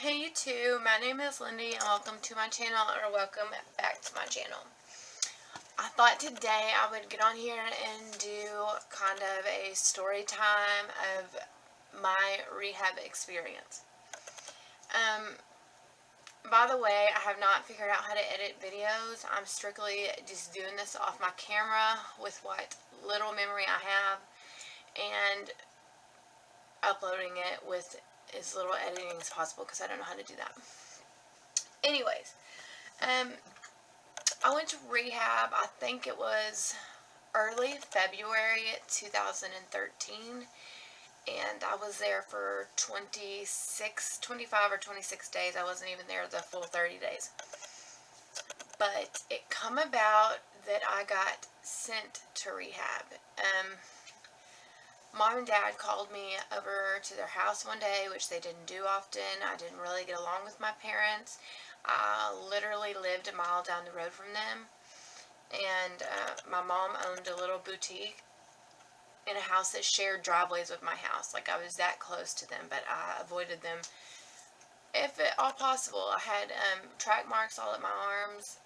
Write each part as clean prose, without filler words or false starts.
Hey YouTube, my name is Lindy and welcome to my channel, or welcome back to my channel. I thought today I would get on here and do kind of a story time of my rehab experience. By the way, I have not figured out how to edit videos. I'm strictly just doing this off my camera with what little memory I have and uploading it with as little editing as possible because I don't know how to do that. Anyways, I went to rehab, I think it was early February 2013, and I was there for 25 or 26 days. I wasn't even there the full 30 days. But it come about that I got sent to rehab. Mom and Dad called me over to their house one day, which they didn't do often. I didn't really get along with my parents. I literally lived a mile down the road from them. And my mom owned a little boutique in a house that shared driveways with my house. Like, I was that close to them, but I avoided them if at all possible. I had track marks all at my arms.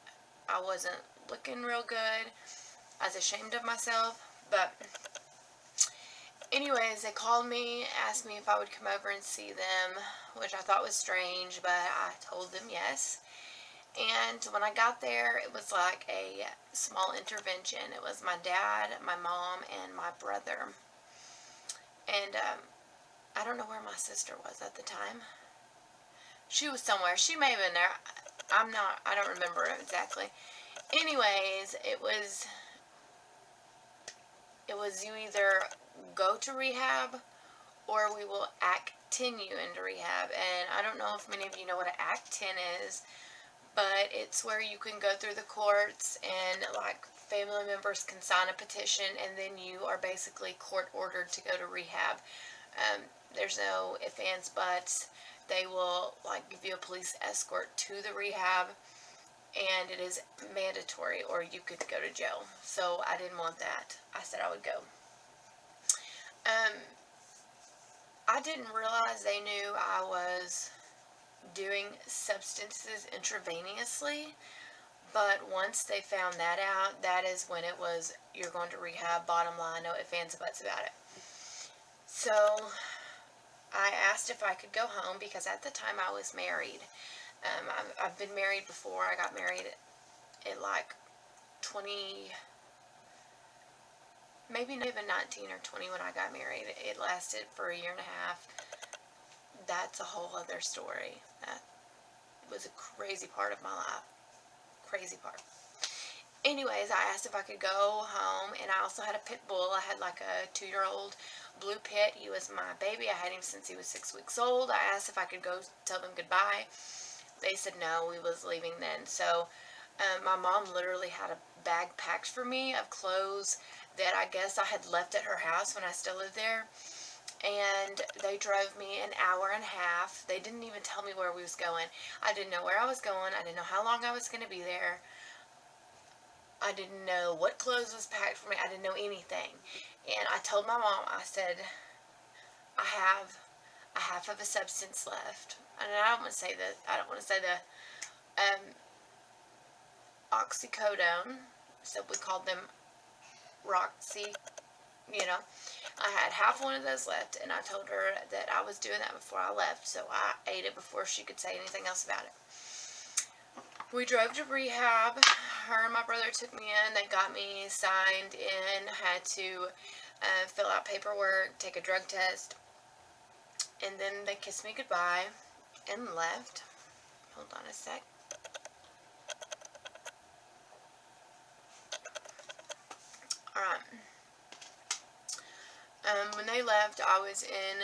I wasn't looking real good. I was ashamed of myself, but anyways, they called me, asked me if I would come over and see them, which I thought was strange, but I told them yes. And when I got there, it was like a small intervention. It was my dad, my mom, and my brother. And I don't know where my sister was at the time. She was somewhere. She may have been there. I don't remember exactly. Anyways, it was you either go to rehab or we will act-10 you into rehab. And I don't know if many of you know what an act-10 is, but it's where you can go through the courts and like family members can sign a petition and then you are basically court ordered to go to rehab. There's no ifs, ands, buts. They will like give you a police escort to the rehab, and it is mandatory or you could go to jail. So I didn't want that. I said I would go. I didn't realize they knew I was doing substances intravenously, but once they found that out, that is when it was, you're going to rehab, bottom line, no ifs, ands, buts about it. So I asked if I could go home because at the time I was married. I've been married before. I got married at like 20, maybe not even 19 or 20 when I got married. It lasted for a year and a half. That's a whole other story. That was a crazy part of my life. Crazy part. Anyways, I asked if I could go home, and I also had a pit bull. I had like a 2-year-old blue pit. He was my baby. I had him since he was 6 weeks old. I asked if I could go tell them goodbye. They said no, we was leaving then. So my mom literally had a bag packed for me of clothes that I guess I had left at her house when I still lived there. And they drove me an hour and a half. They didn't even tell me where we was going. I didn't know where I was going. I didn't know how long I was going to be there. I didn't know what clothes was packed for me. I didn't know anything. And I told my mom, I said, I have a half of a substance left. And I don't want to say the oxycodone. So we called them Roxy. You know, I had half one of those left, and I told her that I was doing that before I left, so I ate it before she could say anything else about it. We drove to rehab. Her and my brother took me in. They got me signed in, had to fill out paperwork, take a drug test, and then they kissed me goodbye and left. Hold on a sec. Alright. When they left, I was in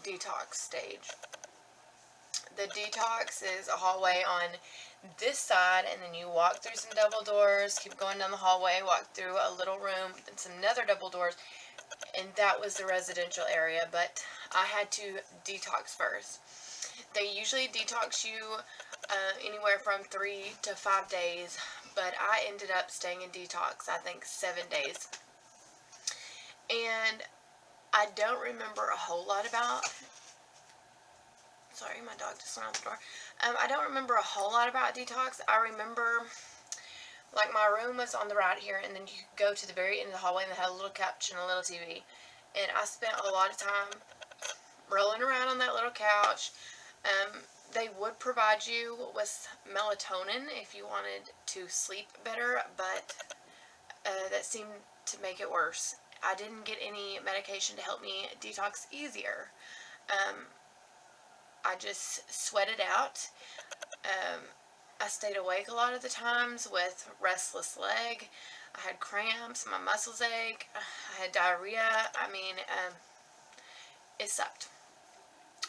detox stage. The detox is a hallway on this side, and then you walk through some double doors, keep going down the hallway, walk through a little room, then some other double doors, and that was the residential area, but I had to detox first. They usually detox you anywhere from 3 to 5 days, but I ended up staying in detox, I think 7 days. And I don't remember a whole lot about Sorry, my dog just went out the door. I don't remember a whole lot about detox. I remember, like, my room was on the right here, and then you could go to the very end of the hallway, and they had a little couch and a little TV. And I spent a lot of time rolling around on that little couch. They would provide you with melatonin if you wanted to sleep better, but that seemed to make it worse. I didn't get any medication to help me detox easier. Um, I just sweated out. Um, I stayed awake a lot of the times with restless leg. I had cramps, my muscles ache, I had diarrhea. I mean, it sucked.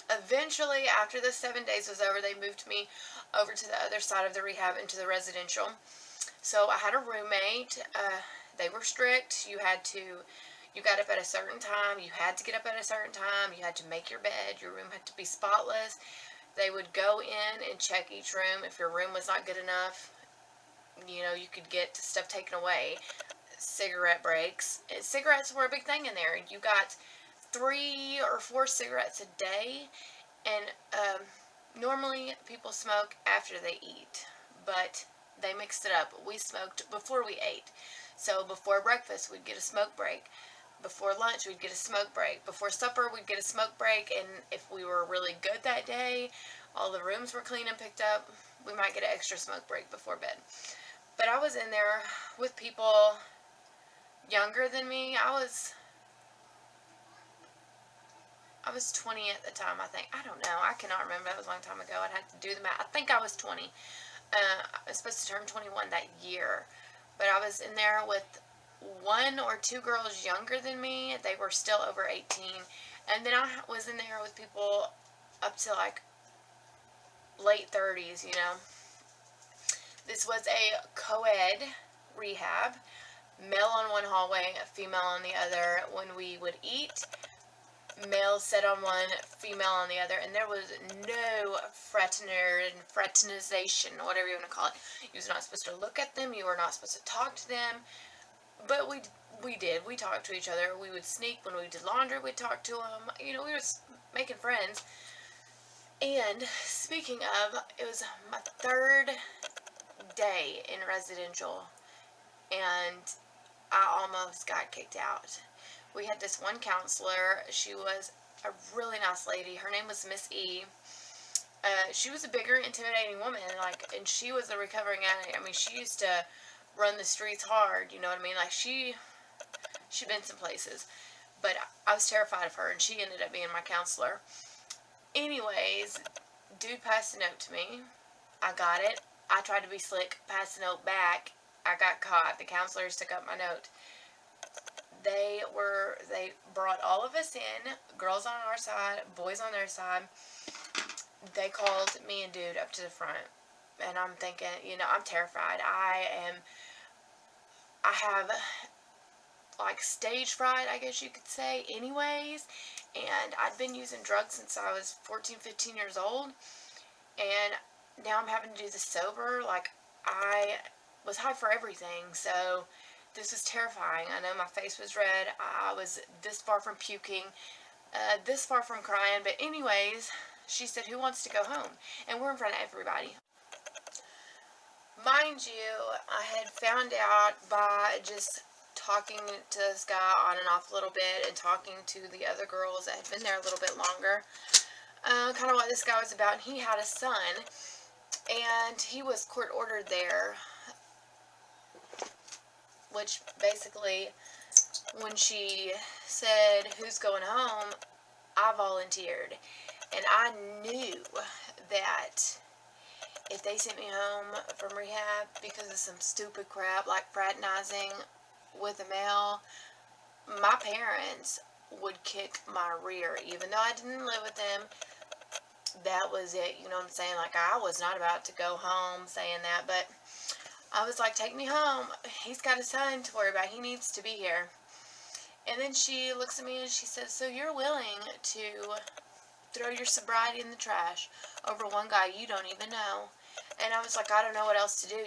Eventually, after the 7 days was over, they moved me over to the other side of the rehab into the residential. So I had a roommate. They were strict. You got up at a certain time. You had to get up at a certain time. You had to make your bed. Your room had to be spotless. They would go in and check each room. If your room was not good enough, you could get stuff taken away. Cigarette breaks. Cigarettes were a big thing in there. You got 3 or 4 cigarettes a day, and normally people smoke after they eat, but they mixed it up. We smoked before we ate. So before breakfast, we'd get a smoke break. Before lunch, we'd get a smoke break. Before supper, we'd get a smoke break, and if we were really good that day, all the rooms were clean and picked up, we might get an extra smoke break before bed. But I was in there with people younger than me. I was 20 at the time, I think. I don't know. I cannot remember. That was a long time ago. I'd have to do the math. I think I was 20. I was supposed to turn 21 that year. But I was in there with 1 or 2 girls younger than me. They were still over 18. And then I was in there with people up to like late 30s, This was a co-ed rehab. Male on one hallway, female on the other. When we would eat, male sat on one, female on the other, and there was no fraternization, whatever you want to call it. You was not supposed to look at them. You were not supposed to talk to them. But we did. We talked to each other. We would sneak when we did laundry. We'd talk to them. We were making friends. And speaking of, it was my 3rd day in residential, and I almost got kicked out. We had this one counselor. She was a really nice lady. Her name was Miss E. She was a bigger, intimidating woman, and she was a recovering addict. I mean, she used to run the streets hard, you know what I mean? Like, she'd been some places, but I was terrified of her, and she ended up being my counselor. Anyways, dude passed a note to me. I got it. I tried to be slick, pass the note back. I got caught. The counselors took up my note. They brought all of us in, girls on our side, boys on their side. They called me and dude up to the front. And I'm thinking, I'm terrified. I have, like, stage fright, I guess you could say, anyways. And I'd been using drugs since I was 14, 15 years old. And now I'm having to do this sober. Like, I was high for everything. So this was terrifying. I know my face was red. I was this far from puking, this far from crying. But anyways, she said, "Who wants to go home?" And we're in front of everybody. Mind you, I had found out by just talking to this guy on and off a little bit and talking to the other girls that had been there a little bit longer, kind of what this guy was about. And he had a son, and he was court ordered there, which basically, when she said, "Who's going home?" I volunteered. And I knew that if they sent me home from rehab because of some stupid crap like fraternizing with a male, my parents would kick my rear. Even though I didn't live with them, that was it. You know what I'm saying? Like, I was not about to go home saying that, but I was like, "Take me home. He's got a son to worry about. He needs to be here." And then she looks at me and she says, "So you're willing to throw your sobriety in the trash over one guy you don't even know?" And I was like, "I don't know what else to do,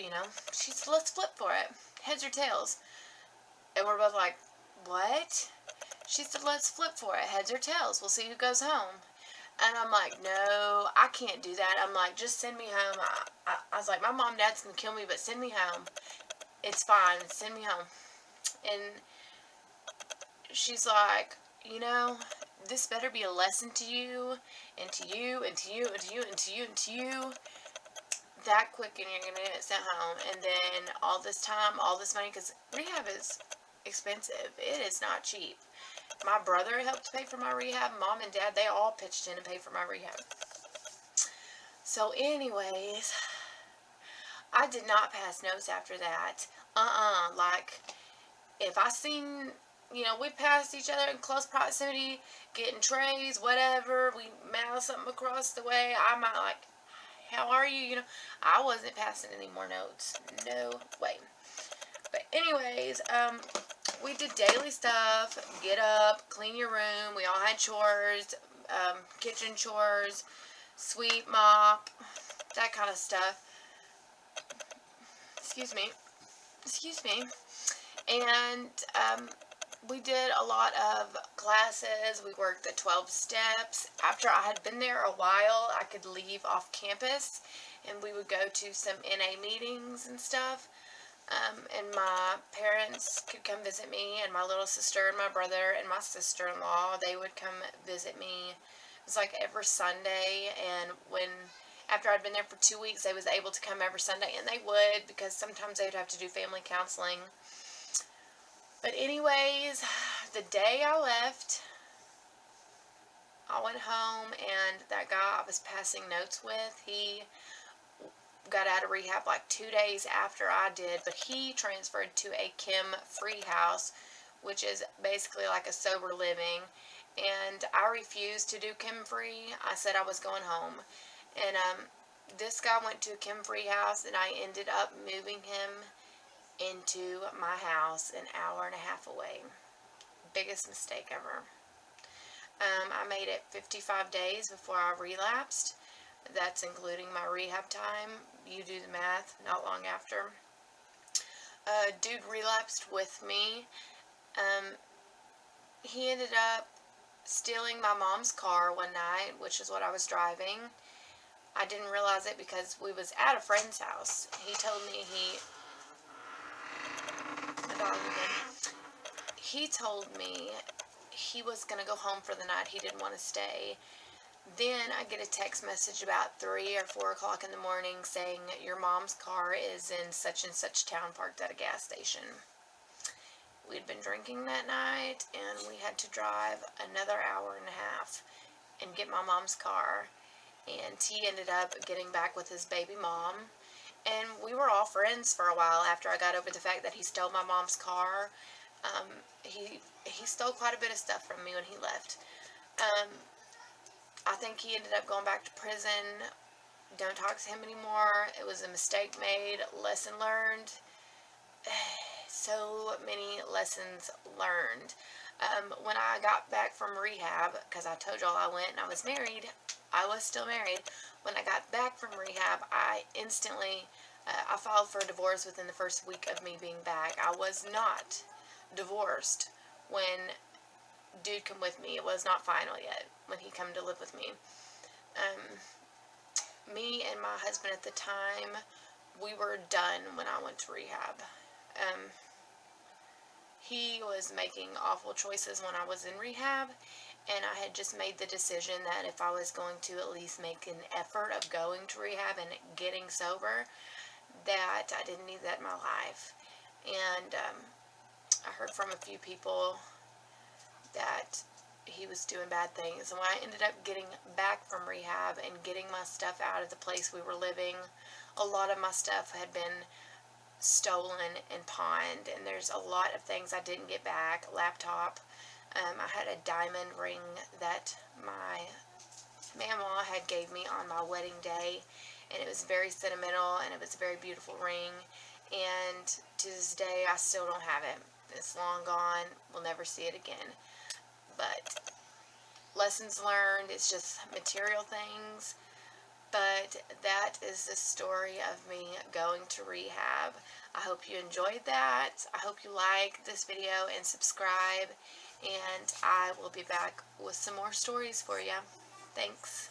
She said, "Let's flip for it. Heads or tails?" And we're both like, "What?" She said, "Let's flip for it. Heads or tails. We'll see who goes home." And I'm like, no, I can't do that. I'm like, just send me home. I was like, my mom and dad's going to kill me, but send me home. It's fine. Send me home. And she's like, you know, this better be a lesson to you, and to you, and to you, and to you, and to you, and to you. That quick, and you're going to get sent home. And then all this time, all this money, because rehab is expensive. It is not cheap. My brother helped pay for my rehab. Mom and dad, they all pitched in and paid for my rehab. So anyways, I did not pass notes after that. Like, if I seen, we passed each other in close proximity, getting trays, whatever, we mail something across the way, I might like, how are you? I wasn't passing any more notes. No way. But anyways, we did daily stuff. Get up, clean your room. We all had chores, kitchen chores, sweep, mop, that kind of stuff. Excuse me. Excuse me. And we did a lot of classes. We worked the 12 steps. After I had been there a while, I could leave off campus, and we would go to some NA meetings and stuff. And my parents could come visit me, and my little sister and my brother and my sister-in-law, they would come visit me. It was like every Sunday, and after I'd been there for 2 weeks, they was able to come every Sunday, and they would, because sometimes they would have to do family counseling. But anyways, the day I left, I went home, and that guy I was passing notes with, he got out of rehab like 2 days after I did, but he transferred to a chem-free house, which is basically like a sober living, and I refused to do chem-free. I said I was going home, and this guy went to a chem-free house, and I ended up moving him into my house an hour and a half away. Biggest mistake ever. I made it 55 days before I relapsed. That's including my rehab time. You do the math, not long after. Dude relapsed with me. He ended up stealing my mom's car one night, which is what I was driving. I didn't realize it because we was at a friend's house. He told me he was going to go home for the night. He didn't want to stay. Then I get a text message about 3 or 4 o'clock in the morning saying your mom's car is in such and such town, parked at a gas station. We'd been drinking that night, and we had to drive another hour and a half and get my mom's car. And he ended up getting back with his baby mom. And we were all friends for a while after I got over the fact that he stole my mom's car. He stole quite a bit of stuff from me when he left. I think he ended up going back to prison. Don't talk to him anymore. It was a mistake made. Lesson learned. So many lessons learned. When I got back from rehab, because I told y'all I went and I was married, I was still married. When I got back from rehab, I instantly, I filed for a divorce within the first week of me being back. I was not divorced when dude come with me. It was not final yet when he come to live with me. Me and my husband at the time, we were done when I went to rehab. He was making awful choices when I was in rehab, and I had just made the decision that if I was going to at least make an effort of going to rehab and getting sober, that I didn't need that in my life. And I heard from a few people that he was doing bad things. And when I ended up getting back from rehab and getting my stuff out of the place we were living, a lot of my stuff had been stolen and pawned, and there's a lot of things I didn't get back. Laptop. I had a diamond ring that my mama had gave me on my wedding day, and it was very sentimental, and it was a very beautiful ring, and to this day I still don't have it. It's long gone. We'll never see it again. But lessons learned, it's just material things. But that is the story of me going to rehab. I hope you enjoyed that. I hope you like this video and subscribe. And I will be back with some more stories for you. Thanks.